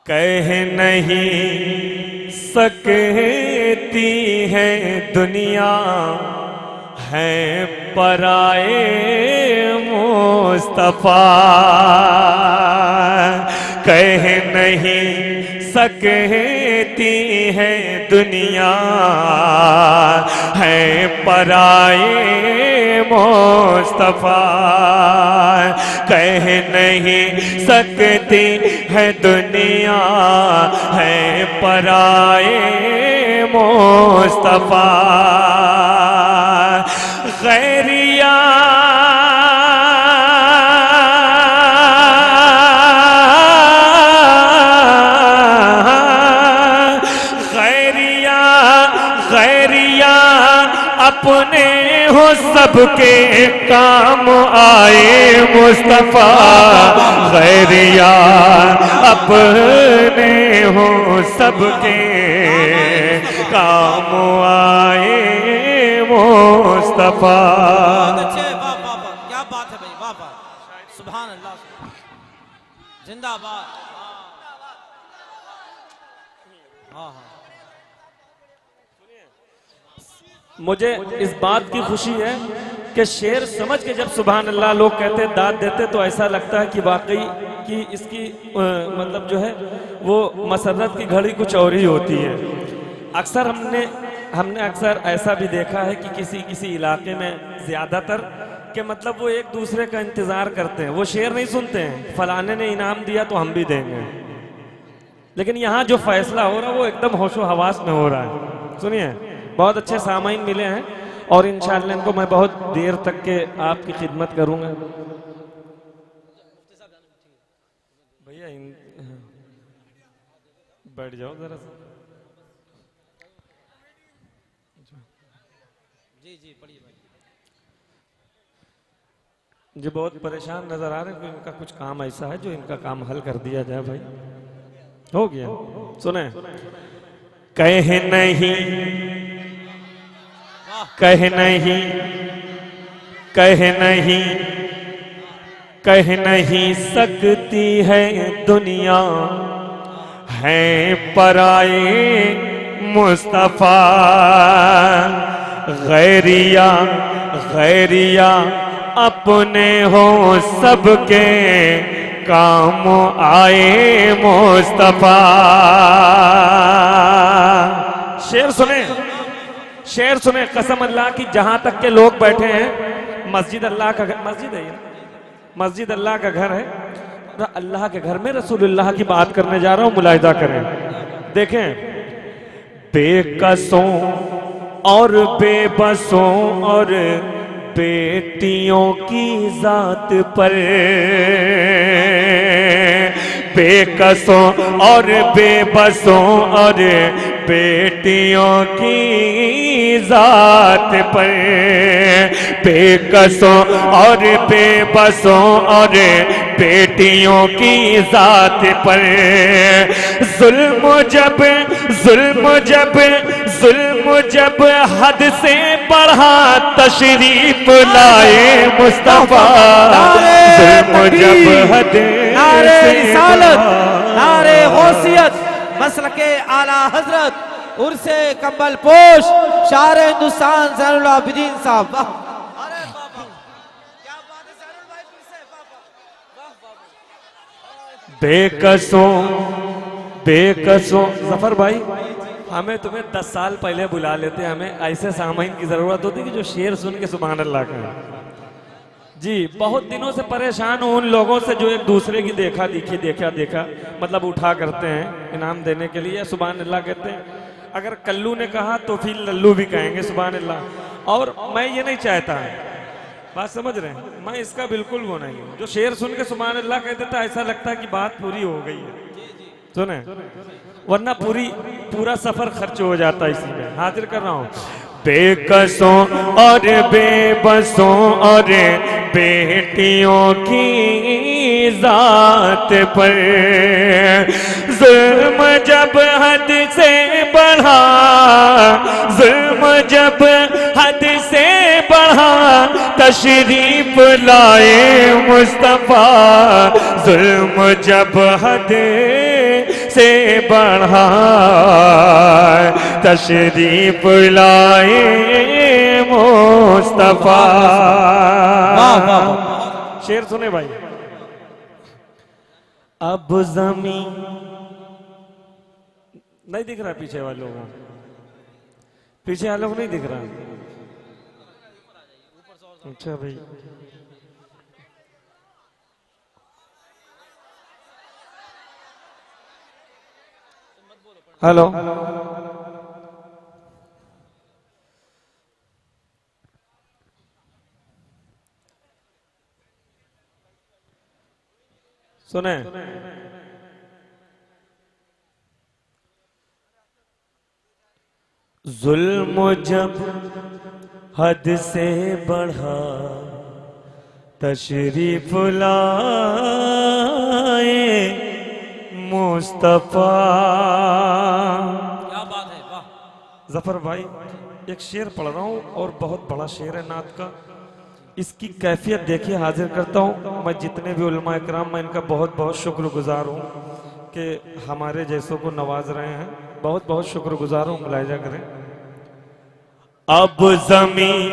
कह नहीं सकती है दुनिया है पराए मुस्तफा, कह नहीं सकती है दुनिया है पराए मुस्तफा, कह नहीं सकती है दुनिया है पराए मुस्तफा। गैरिया गैरिया अपने हो सबके काम आए मुस्तफा, गैरिया अपने हो सबके काम आए मुस्तफा। अच्छे, वाह वाह वाह, क्या बात है भाई, वाह वाह, सुभान अल्लाह, जिंदाबाद। हाँ हाँ, मुझे इस बात की खुशी है कि शेर समझ के जब सुभान अल्लाह लोग कहते दाद देते तो ऐसा लगता है कि वाकई कि इसकी मतलब जो है वो मसरत की घड़ी कुछ और ही होती है। अक्सर हमने अक्सर ऐसा भी देखा है कि किसी इलाके में ज़्यादातर कि मतलब वो एक दूसरे का इंतज़ार करते हैं, वो शेर नहीं सुनते हैं फलाने ने इनाम दिया तो हम भी देंगे, लेकिन यहाँ जो फैसला हो रहा है वो एकदम होशो हवास में हो रहा है। सुनिए, बहुत अच्छे सामाइन मिले हैं और इंशाअल्लाह इनको मैं बहुत देर तक के आपकी खिदमत करूँगा। भैया बैठ जाओ जरा सा। जी जी पढ़िए भाई। जी बहुत परेशान नजर आ रहे हैं, इनका कुछ काम ऐसा है जो इनका काम हल कर दिया जाए। भाई हो गया, सुने। कह नहीं कह नहीं कह नहीं कह नहीं सकती है दुनिया है पराए मुस्तफा, गैरिया गैरिया अपने हो सबके काम आए मुस्तफा। शेर सुने, शेर सुने, कसम अल्लाह की जहां तक के लोग बैठे हैं, मस्जिद अल्लाह का मस्जिद है, मस्जिद अल्लाह का घर है, अल्लाह के घर में रसूलुल्लाह की बात करने जा रहा हूं, मुलाहिजा करें। देखें, बेकसों और बेबसों और बेटियों की जात पर, बेकसों और बेबसों और बेटियों की जात पर, बेकसों और बेबसों और बेटियों की जात पर, जुल्म जब हद से बढ़ा तशरीफ लाए मुस्तफा, जुल्म जब हद नारे रिसालत, नारे गौसियत, मसलके आला हजरत उर्से कंबल पोश शार हिंदुस्तान ज़ैनुल आबिदीन साहब। वाह, अरे बाबा क्या बात है ज़ैनुल भाई, फिर से वाह वाह। बेकसों जफर भाई, हमें तुम्हें 10 साल पहले बुला लेते, हमें ऐसे सामाइन की जरूरत होती कि जो शेर सुन के सुभान अल्लाह का। जी बहुत दिनों से परेशान हूँ उन लोगों से जो एक दूसरे की देखा मतलब उठा करते हैं इनाम देने के लिए, सुभान अल्लाह कहते हैं। अगर कल्लू ने कहा तो फिर लल्लू भी कहेंगे सुभान अल्लाह। और मैं ये नहीं चाहता, बात समझ रहे हैं, मैं इसका बिल्कुल वो नहीं हूँ। जो शेर सुन के सुभान अल्लाह कह देता ऐसा लगता है कि बात पूरी हो गई है, सुने, वरना पूरा सफर खर्च हो जाता है। इसी में हाजिर कर रहा हूँ। बेकसों और बेबसों और बेटियों की जात पर, जुल्म जब हद से बढ़ा, जुल्म जब हद से बढ़ा तशरीफ लाए मुस्तफा, जुल्म जब हद से बढ़ा तशरीफ लाए मुस्तफा। वाह वाह वाह। शेर सुने भाई। अब जमीन नहीं दिख रहा पीछे वालों को, पीछे वालों को नहीं दिख रहा। अच्छा भाई, हेलो सुने। जुल्म जब हद से बढ़ा तशरीफ लाए मुस्तफा। क्या बात है, वाह। जफर भाई एक शेर पढ़ रहा हूँ और बहुत बड़ा शेर है नात का। इसकी कैफियत देखिए, हाजिर करता हूँ। मैं जितने भी उलमा इकराम, मैं इनका बहुत बहुत शुक्रगुजार हूँ कि हमारे जैसों को नवाज रहे हैं। बहुत बहुत शुक्रगुजार हूँ, मुलाहिजा करें। अब जमीन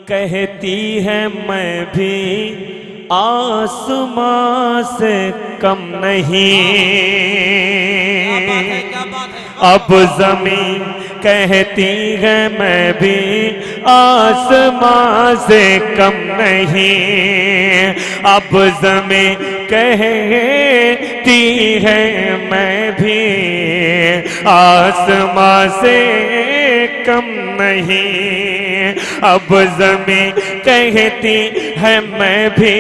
कहती है मैं भी आसमां से कम नहीं। क्या बात है। अब जमीन कहती है मैं भी आसमां से कम नहीं। अब जमीन कहती है मैं भी आसमां से कम नहीं। अब ज़मीं कहती है मैं भी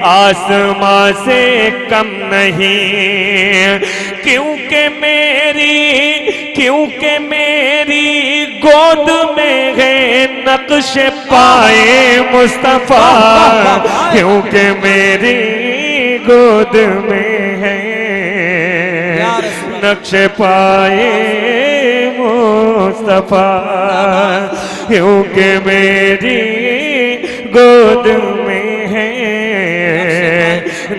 आसमां से कम नहीं। क्योंकि मेरी गोद में है नक्श पाए मुस्तफा। क्योंकि मेरी गोद में है नक्श पाए मुस्तफा। क्योंकि मेरी गोद में है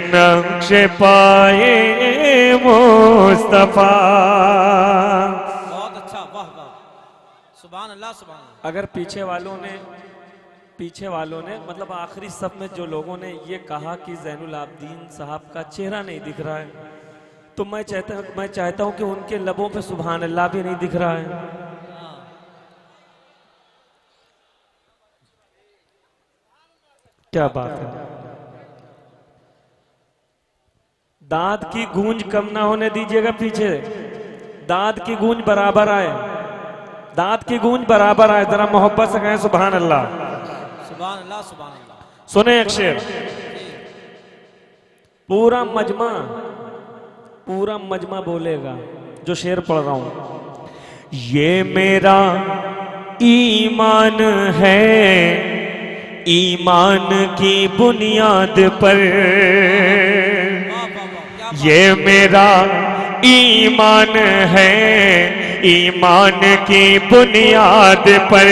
नक्श पाए मुस्तफा। बहुत अच्छा, वाह वाह, सुभान अल्लाह सुभान अल्लाह। अगर पीछे वालों ने मतलब आखिरी सब में जो लोगों ने ये कहा कि ज़ैनुल आबिदीन साहब का चेहरा नहीं दिख रहा है, तो मैं चाहता हूं कि उनके लबों पे सुभान अल्लाह भी नहीं दिख रहा है। क्या बात है। दांत की गूंज कम ना होने दीजिएगा पीछे, दांत की गूंज बराबर आए, दांत की गूंज बराबर आए। जरा मोहब्बत से कहें सुभान अल्लाह। सुभान अल्लाह सुभान अल्लाह। सुने एक शेर, पूरा मजमा बोलेगा जो शेर पढ़ रहा हूं। ये मेरा ईमान है, ईमान की बुनियाद पर। ये मेरा ईमान है, ईमान की बुनियाद पर।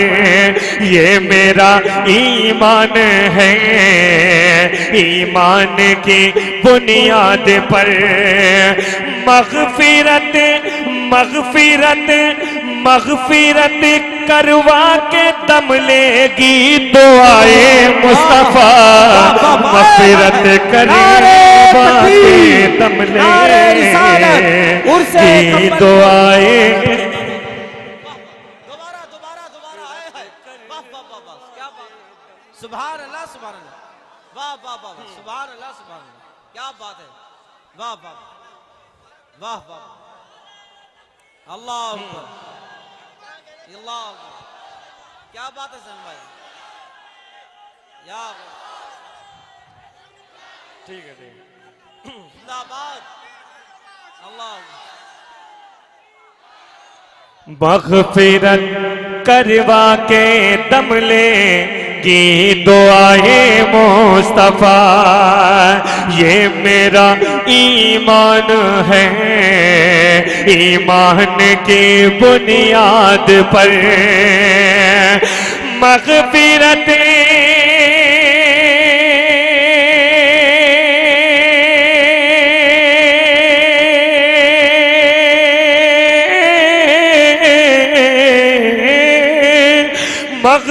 ये मेरा ईमान है, ईमान की बुनियाद पर। मगफिरत करवा के दम लेगी दुआए मुस्तफा। मगफिरत करवा के दम लेगी दुआए। दोबारा आए हैं। वाह वाह वाह वाह, क्या बात है। सुभान अल्लाह सुभान अल्लाह, वाह वाह वाह, सुभान अल्लाह सुभान अल्लाह, क्या बात है। वाह वाह वाह वाह, अल्लाह अकबर, अल्लाह अकबर, क्या बात है सन भाई। या ठीक है जिंदाबाद, अल्लाह। मग़फ़िरत करवा के दम लेगी दुआए मुस्तफा। ये मेरा ईमान है, ईमान की बुनियाद पर। मग़फ़िरत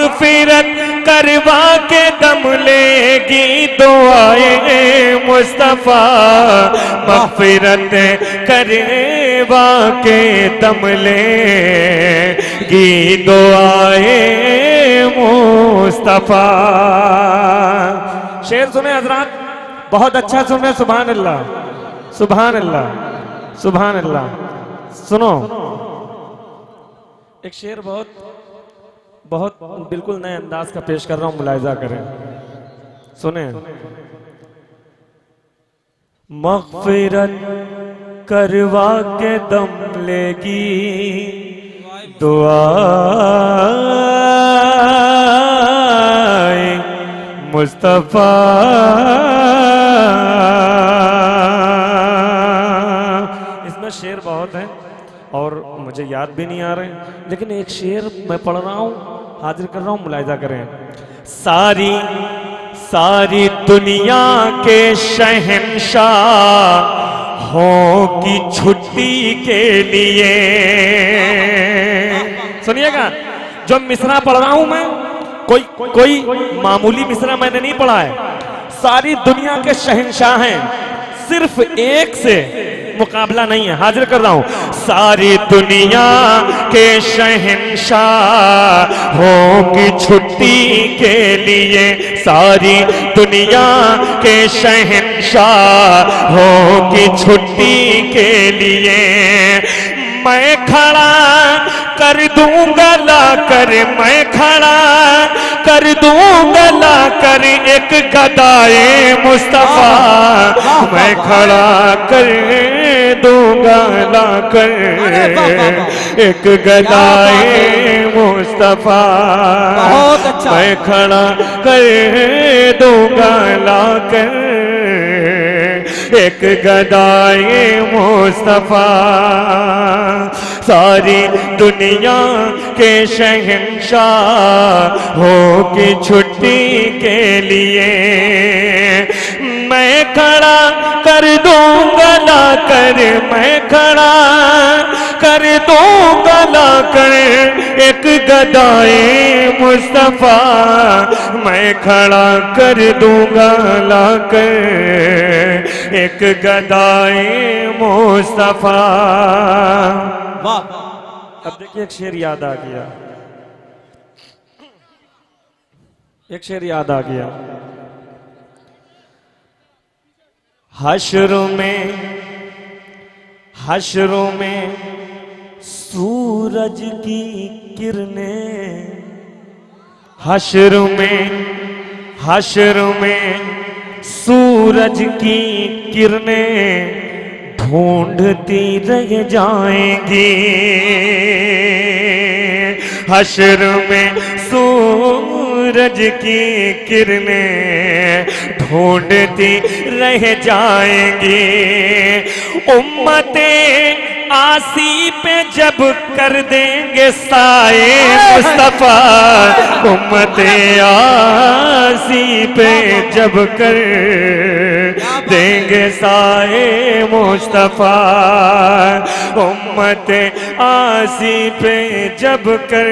मग़फ़िरत करवा के दम लेगी दुआए मुस्तफ़ा, मग़फ़िरत करवा के दम लेगी दुआए मुस्तफ़ा। शेर सुने हजरात, बहुत अच्छा सुने। सुभान अल्लाह, सुभान अल्लाह, सुभान अल्लाह। सुनो एक शेर बहुत बहुत बिल्कुल नए अंदाज का पेश कर रहा हूं, मुलाहिजा करें, सुने। मग़फ़िरत करवा के दम लेगी दुआए मुस्तफ़ा। इसमें शेर बहुत है और मुझे याद भी नहीं आ रहे, लेकिन एक शेर मैं पढ़ रहा हूं, हाजिर कर रहा हूं, मुलाहिजा करें। सारी सारी दुनिया के शहंशाहों की छुट्टी के लिए, सुनिएगा जो मिसरा पढ़ रहा हूं मैं, कोई मामूली मिसरा मैंने नहीं पढ़ा है। सारी दुनिया के शहंशाह हैं, सिर्फ एक से मुकाबला नहीं है। हाजिर कर रहा हूं, सारी दुनिया के शहंशाहों की छुट्टी के लिए, सारी दुनिया के शहंशाहों की छुट्टी के लिए मैं खड़ा कर दूंगा लाकर, मैं खड़ा कर दूंगा लाकर एक गदाए मुस्तफा, मैं खड़ा कर दूंगा लाकर एक गदाए मुस्तफा, मैं खड़ा कर दूंगा लाकर एक गदाए मुस्तफा। सारी दुनिया के शहंशाहों की छुट्टी के लिए मैं खड़ा कर दूंगा लाकर, मैं खड़ा कर दूंगा लाकर एक गदाए मुस्तफा, मैं खड़ा कर दूंगा लाकर एक गदाए मुस्तफा। अब देखिए एक शेर याद आ गया, एक शेर याद आ गया। हश्र में सूरज की किरणें, हश्र में सूरज की किरणें ढूंढती रह जाएंगी, हश्र में सूरज की किरणें ढूंढती रह जाएंगी। उम्मते आसी पे जब कर देंगे साए मुस्तफा, उम्मते आसी पे जब कर देंगे साए मुस्तफा, उम्मते आसी पे जब कर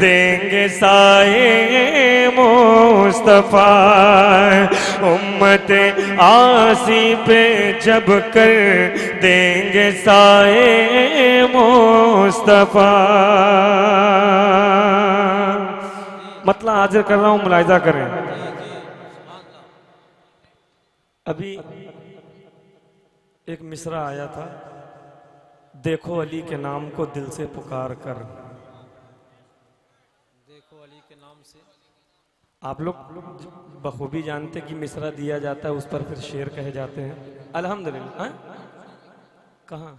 देंगे साए मुस्तफा, उम्मते आसी पे जब कर देंगे साए मुस्तफा। मतलब हाजिर कर रहा हूं, मुलाहिजा करें। अभी एक मिसरा आया था, देखो अली के नाम को दिल से पुकार कर, देखो अली के नाम से। आप लोग बखूबी जानते कि मिसरा दिया जाता है, उस पर फिर शेर कहे जाते हैं। अल्हम्दुलिल्लाह। कहाँ?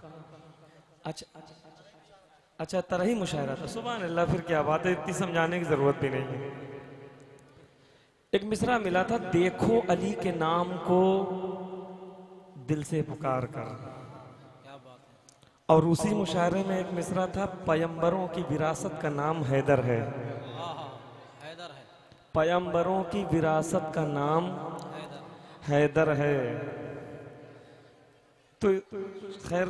अच्छा अच्छा, तरह ही मुशायरा था। सुभान अल्लाह, फिर क्या बात है, इतनी समझाने की जरूरत भी नहीं है। एक मिसरा मिला था, देखो अली के नाम को दिल से पुकार कर। क्या बात है। और उसी मुशायरे में एक मिसरा था, पैगंबरों की विरासत का नाम हैदर है। हैदर है। पैगंबरों की विरासत का नाम हैदर है। तो खैर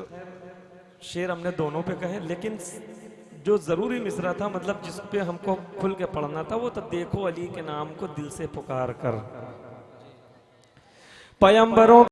शेर हमने दोनों पे कहे, लेकिन जो जरूरी मिसरा था, मतलब जिस पे हमको खुल के पढ़ना था, वो तो देखो अली के नाम को दिल से पुकार कर। पैगंबरों